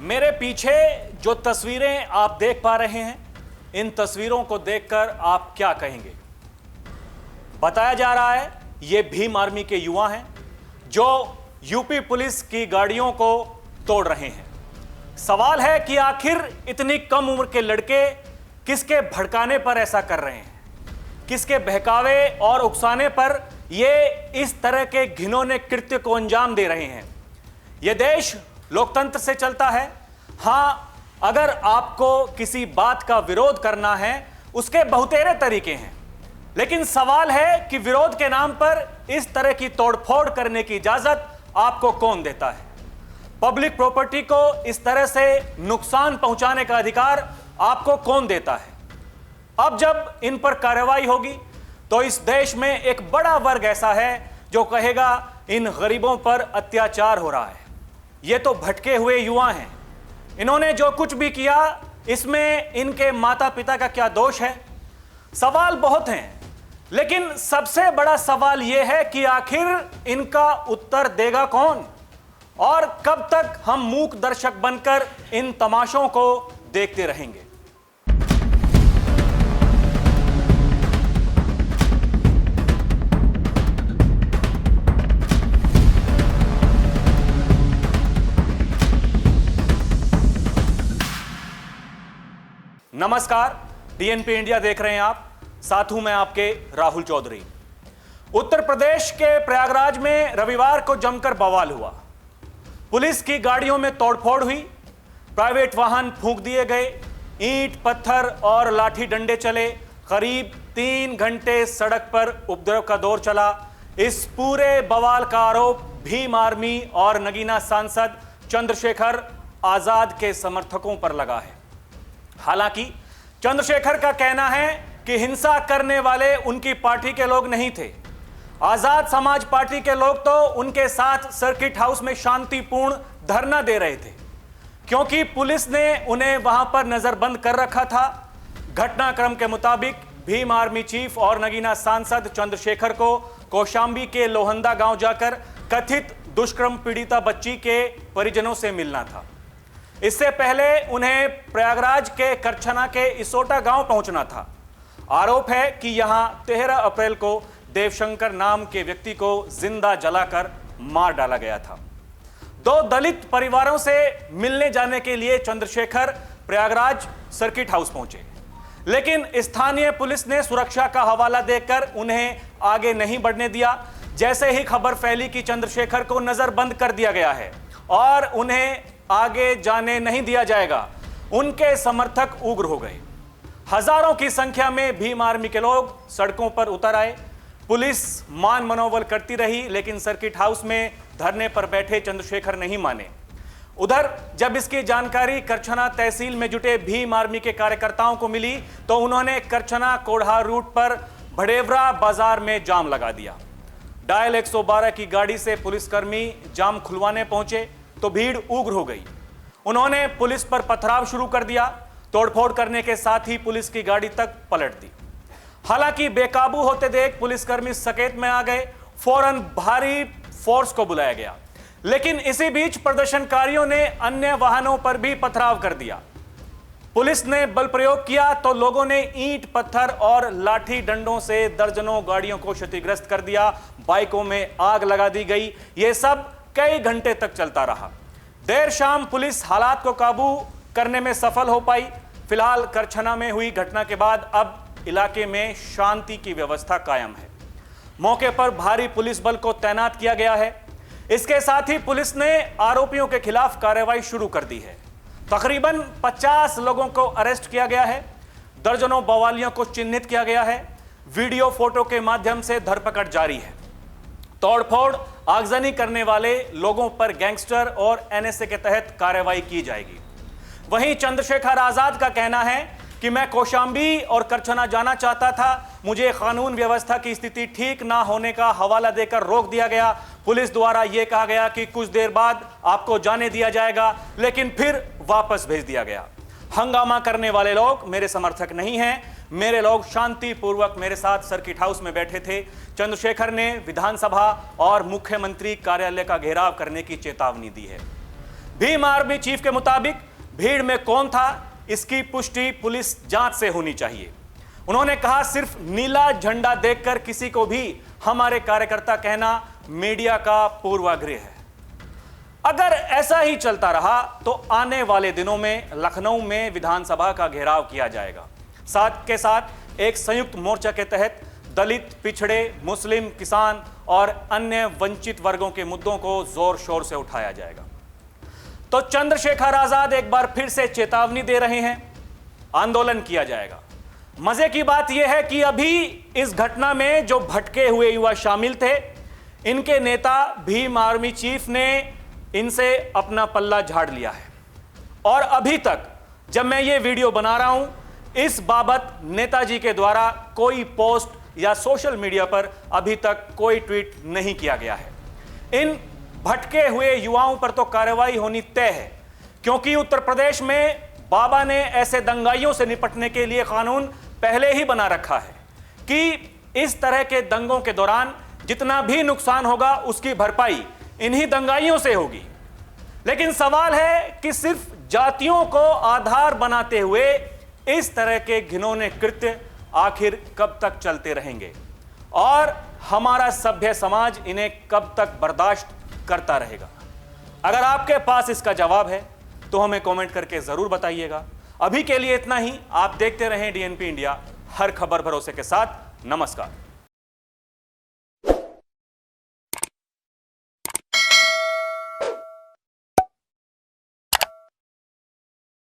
मेरे पीछे जो तस्वीरें आप देख पा रहे हैं, इन तस्वीरों को देखकर आप क्या कहेंगे? बताया जा रहा है ये भीम आर्मी के युवा हैं जो यूपी पुलिस की गाड़ियों को तोड़ रहे हैं। सवाल है कि आखिर इतनी कम उम्र के लड़के किसके भड़काने पर ऐसा कर रहे हैं, किसके बहकावे और उकसाने पर ये इस तरह के घिनौने कृत्य को अंजाम दे रहे हैं। यह देश लोकतंत्र से चलता है। हां, अगर आपको किसी बात का विरोध करना है उसके बहुतेरे तरीके हैं, लेकिन सवाल है कि विरोध के नाम पर इस तरह की तोड़फोड़ करने की इजाजत आपको कौन देता है? पब्लिक प्रॉपर्टी को इस तरह से नुकसान पहुंचाने का अधिकार आपको कौन देता है? अब जब इन पर कार्रवाई होगी तो इस देश में एक बड़ा वर्ग ऐसा है जो कहेगा इन गरीबों पर अत्याचार हो रहा है। ये तो भटके हुए युवा हैं, इन्होंने जो कुछ भी किया इसमें इनके माता पिता का क्या दोष है? सवाल बहुत हैं, लेकिन सबसे बड़ा सवाल यह है कि आखिर इनका उत्तर देगा कौन, और कब तक हम मूक दर्शक बनकर इन तमाशों को देखते रहेंगे? नमस्कार, डीएनपी इंडिया देख रहे हैं आप। साथ हूं मैं आपके राहुल चौधरी। उत्तर प्रदेश के प्रयागराज में रविवार को जमकर बवाल हुआ। पुलिस की गाड़ियों में तोड़फोड़ हुई, प्राइवेट वाहन फूंक दिए गए, ईंट पत्थर और लाठी डंडे चले। करीब 3 घंटे सड़क पर उपद्रव का दौर चला। इस पूरे बवाल का आरोप भीम आर्मी और नगीना सांसद चंद्रशेखर आजाद के समर्थकों पर लगा है। हालांकि चंद्रशेखर का कहना है कि हिंसा करने वाले उनकी पार्टी के लोग नहीं थे। आजाद समाज पार्टी के लोग तो उनके साथ सर्किट हाउस में शांतिपूर्ण धरना दे रहे थे, क्योंकि पुलिस ने उन्हें वहां पर नजरबंद कर रखा था। घटनाक्रम के मुताबिक भीम आर्मी चीफ और नगीना सांसद चंद्रशेखर को कौशांबी के लोहंदा गांव जाकर कथित दुष्कर्म पीड़िता बच्ची के परिजनों से मिलना था। इससे पहले उन्हें प्रयागराज के करछना के इसोटा गांव पहुंचना था। आरोप है कि यहां 13 अप्रैल को देवशंकर नाम के व्यक्ति को जिंदा जलाकर मार डाला गया था। 2 दलित परिवारों से मिलने जाने के लिए चंद्रशेखर प्रयागराज सर्किट हाउस पहुंचे, लेकिन स्थानीय पुलिस ने सुरक्षा का हवाला देकर उन्हें आगे नहीं बढ़ने दिया। जैसे ही खबर फैली कि चंद्रशेखर को नजरबंद कर दिया गया है और उन्हें आगे जाने नहीं दिया जाएगा, उनके समर्थक उग्र हो गए। हजारों की संख्या में भीम आर्मी के लोग सड़कों पर उतर आए। पुलिस मान मनोबल करती रही, लेकिन सर्किट हाउस में धरने पर बैठे चंद्रशेखर नहीं माने। उधर जब इसकी जानकारी करछना तहसील में जुटे भीम आर्मी के कार्यकर्ताओं को मिली तो उन्होंने करछना कोढ़ा रूट पर भड़ेवरा बाजार में जाम लगा दिया। डायल 112 की गाड़ी से पुलिसकर्मी जाम खुलवाने पहुंचे तो भीड़ उग्र हो गई। उन्होंने पुलिस पर पथराव शुरू कर दिया। तोड़फोड़ करने के साथ ही पुलिस की गाड़ी तक पलट दी। हालांकि बेकाबू होते देख पुलिसकर्मी सकेत में आ गए। फौरन भारी फोर्स को बुलाया गया, लेकिन इसी बीच प्रदर्शनकारियों ने अन्य वाहनों पर भी पथराव कर दिया। पुलिस ने बल प्रयोग किया तो लोगों ने ईंट पत्थर और लाठी डंडों से दर्जनों गाड़ियों को क्षतिग्रस्त कर दिया। बाइकों में आग लगा दी गई। यह सब कई घंटे तक चलता रहा। देर शाम पुलिस हालात को काबू करने में सफल हो पाई। फिलहाल करछना में हुई घटना के बाद अब इलाके में शांति की व्यवस्था कायम है। मौके पर भारी पुलिस बल को तैनात किया गया है। इसके साथ ही पुलिस ने आरोपियों के खिलाफ कार्रवाई शुरू कर दी है। तकरीबन 50 लोगों को अरेस्ट किया गया है। दर्जनों बवालियों को चिन्हित किया गया है। वीडियो फोटो के माध्यम से धरपकड़ जारी है। तोड़फोड़ आगजनी करने वाले लोगों पर गैंगस्टर और एनएसए के तहत कार्रवाई की जाएगी। वहीं चंद्रशेखर आजाद का कहना है कि मैं कौशांबी और करछना जाना चाहता था, मुझे कानून व्यवस्था की स्थिति ठीक ना होने का हवाला देकर रोक दिया गया। पुलिस द्वारा यह कहा गया कि कुछ देर बाद आपको जाने दिया जाएगा, लेकिन फिर वापस भेज दिया गया। हंगामा करने वाले लोग मेरे समर्थक नहीं हैं। मेरे लोग शांतिपूर्वक मेरे साथ सर्किट हाउस में बैठे थे। चंद्रशेखर ने विधानसभा और मुख्यमंत्री कार्यालय का घेराव करने की चेतावनी दी है। भीम आर्मी चीफ के मुताबिक भीड़ में कौन था, इसकी पुष्टि पुलिस जांच से होनी चाहिए। उन्होंने कहा, सिर्फ नीला झंडा देखकर किसी को भी हमारे कार्यकर्ता कहना मीडिया का पूर्वाग्रह है। अगर ऐसा ही चलता रहा तो आने वाले दिनों में लखनऊ में विधानसभा का घेराव किया जाएगा। साथ के साथ एक संयुक्त मोर्चा के तहत दलित, पिछड़े, मुस्लिम, किसान और अन्य वंचित वर्गों के मुद्दों को जोर शोर से उठाया जाएगा। तो चंद्रशेखर आजाद एक बार फिर से चेतावनी दे रहे हैं, आंदोलन किया जाएगा। मजे की बात यह है कि अभी इस घटना में जो भटके हुए युवा शामिल थे, इनके नेता भीम आर्मी चीफ ने इनसे अपना पल्ला झाड़ लिया है और अभी तक जब मैं ये वीडियो बना रहा हूं, इस बाबत नेताजी के द्वारा कोई पोस्ट या सोशल मीडिया पर अभी तक कोई ट्वीट नहीं किया गया है। इन भटके हुए युवाओं पर तो कार्रवाई होनी तय है, क्योंकि उत्तर प्रदेश में बाबा ने ऐसे दंगाइयों से निपटने के लिए कानून पहले ही बना रखा है कि इस तरह के दंगों के दौरान जितना भी नुकसान होगा उसकी भरपाई इन्हीं दंगाइयों से होगी। लेकिन सवाल है कि सिर्फ जातियों को आधार बनाते हुए इस तरह के घिनौने कृत्य आखिर कब तक चलते रहेंगे और हमारा सभ्य समाज इन्हें कब तक बर्दाश्त करता रहेगा। अगर आपके पास इसका जवाब है तो हमें कमेंट करके जरूर बताइएगा। अभी के लिए इतना ही। आप देखते रहें डीएनपी इंडिया, हर खबर भरोसे के साथ। नमस्कार।